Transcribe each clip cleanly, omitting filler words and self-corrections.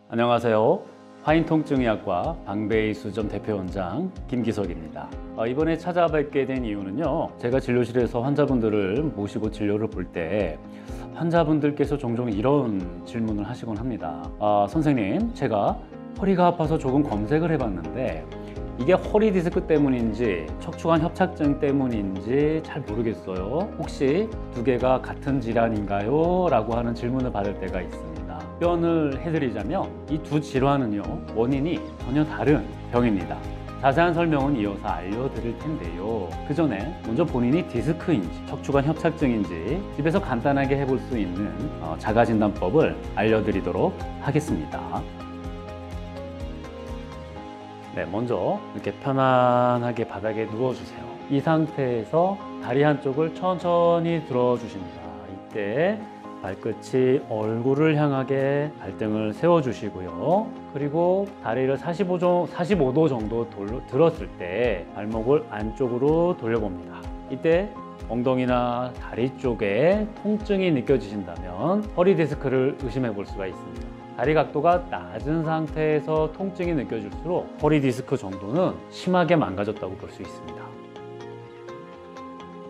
안녕하세요. 화인통증의학과 방배이수점 대표원장 김기석입니다. 이번에 찾아뵙게 된 이유는요, 제가 진료실에서 환자분들을 모시고 진료를 볼 때 환자분들께서 종종 이런 질문을 하시곤 합니다. 선생님, 제가 허리가 아파서 조금 검색을 해봤는데 이게 허리 디스크 때문인지 척추관 협착증 때문인지 잘 모르겠어요. 혹시 두 개가 같은 질환인가요? 라고 하는 질문을 받을 때가 있습니다. 답변을 해드리자면 이 두 질환은요, 원인이 전혀 다른 병입니다. 자세한 설명은 이어서 알려드릴 텐데요, 그 전에 먼저 본인이 디스크인지 척추관 협착증인지 집에서 간단하게 해볼 수 있는 자가진단법을 알려드리도록 하겠습니다. 네, 먼저 이렇게 편안하게 바닥에 누워주세요. 이 상태에서 다리 한쪽을 천천히 들어주십니다. 이때 발끝이 얼굴을 향하게 발등을 세워주시고요. 그리고 다리를 45도 정도 들었을 때 발목을 안쪽으로 돌려봅니다. 이때 엉덩이나 다리 쪽에 통증이 느껴지신다면 허리 디스크를 의심해 볼 수가 있습니다. 다리 각도가 낮은 상태에서 통증이 느껴질수록 허리 디스크 정도는 심하게 망가졌다고 볼 수 있습니다.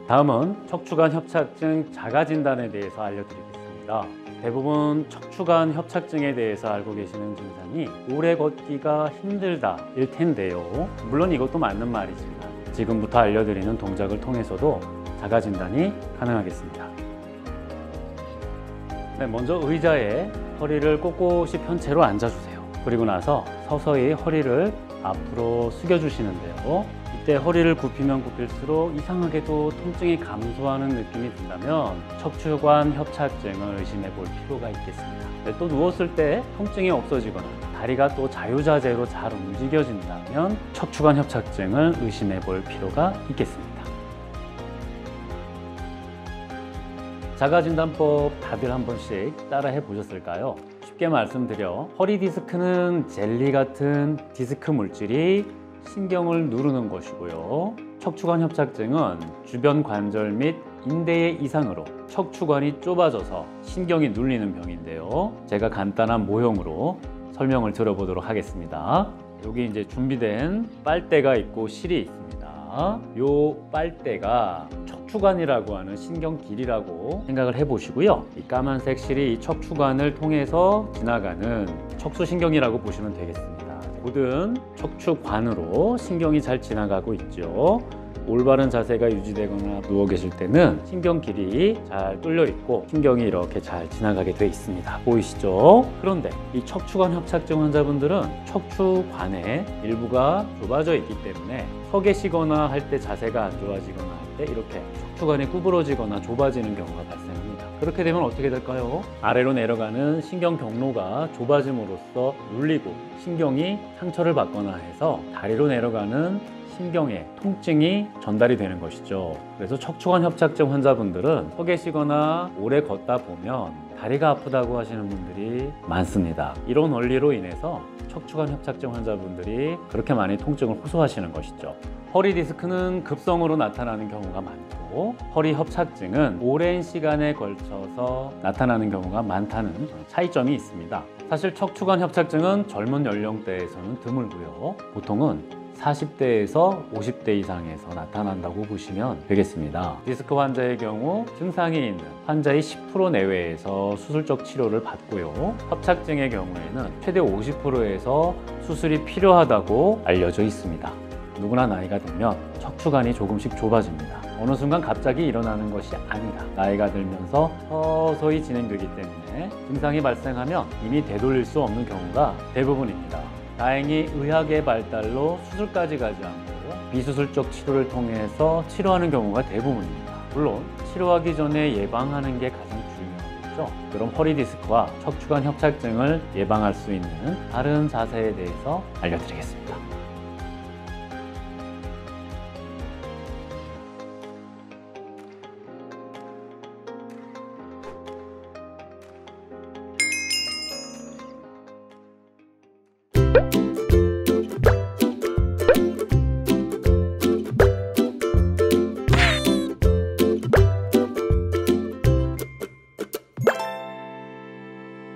다음은 척추관 협착증 자가진단에 대해서 알려드리겠습니다. 대부분 척추관 협착증에 대해서 알고 계시는 증상이 오래 걷기가 힘들다 일 텐데요, 물론 이것도 맞는 말이지만 지금부터 알려드리는 동작을 통해서도 자가진단이 가능하겠습니다. 네, 먼저 의자에 허리를 꼿꼿이 편 채로 앉아주세요. 그리고 나서 서서히 허리를 앞으로 숙여주시는데요, 이때 허리를 굽히면 굽힐수록 이상하게도 통증이 감소하는 느낌이 든다면 척추관 협착증을 의심해 볼 필요가 있겠습니다. 네, 또 누웠을 때 통증이 없어지거나 다리가 또 자유자재로 잘 움직여진다면 척추관 협착증을 의심해 볼 필요가 있겠습니다. 자가진단법 다들 한 번씩 따라해 보셨을까요? 쉽게 말씀드려 허리 디스크는 젤리 같은 디스크 물질이 신경을 누르는 것이고요, 척추관 협착증은 주변 관절 및 인대의 이상으로 척추관이 좁아져서 신경이 눌리는 병인데요, 제가 간단한 모형으로 설명을 들어보도록 하겠습니다. 여기 이제 준비된 빨대가 있고 실이 있습니다. 요 빨대가 척추관이라고 하는 신경 길이라고 생각을 해보시고요, 이 까만색 실이 이 척추관을 통해서 지나가는 척수신경이라고 보시면 되겠습니다. 모든 척추관으로 신경이 잘 지나가고 있죠. 올바른 자세가 유지되거나 누워 계실 때는 신경 길이 잘 뚫려 있고 신경이 이렇게 잘 지나가게 돼 있습니다. 보이시죠? 그런데 이 척추관 협착증 환자분들은 척추관의 일부가 좁아져 있기 때문에 서 계시거나 할 때 자세가 안 좋아지거나 할 때 이렇게 척추관이 구부러지거나 좁아지는 경우가 발생합니다. 그렇게 되면 어떻게 될까요? 아래로 내려가는 신경 경로가 좁아짐으로써 눌리고 신경이 상처를 받거나 해서 다리로 내려가는 신경에 통증이 전달이 되는 것이죠. 그래서 척추관 협착증 환자분들은 서 계시거나 오래 걷다 보면 다리가 아프다고 하시는 분들이 많습니다. 이런 원리로 인해서 척추관 협착증 환자분들이 그렇게 많이 통증을 호소하시는 것이죠. 허리 디스크는 급성으로 나타나는 경우가 많고 허리 협착증은 오랜 시간에 걸쳐서 나타나는 경우가 많다는 차이점이 있습니다. 사실 척추관 협착증은 젊은 연령대에서는 드물고요, 보통은 40대에서 50대 이상에서 나타난다고 보시면 되겠습니다. 디스크 환자의 경우 증상이 있는 환자의 10% 내외에서 수술적 치료를 받고요, 협착증의 경우에는 최대 50%에서 수술이 필요하다고 알려져 있습니다. 누구나 나이가 들면 척추관이 조금씩 좁아집니다. 어느 순간 갑자기 일어나는 것이 아니라 나이가 들면서 서서히 진행되기 때문에 증상이 발생하면 이미 되돌릴 수 없는 경우가 대부분입니다. 다행히 의학의 발달로 수술까지 가지 않고 비수술적 치료를 통해서 치료하는 경우가 대부분입니다. 물론 치료하기 전에 예방하는 게 가장 중요하겠죠. 그럼 허리 디스크와 척추관 협착증을 예방할 수 있는 다른 자세에 대해서 알려드리겠습니다.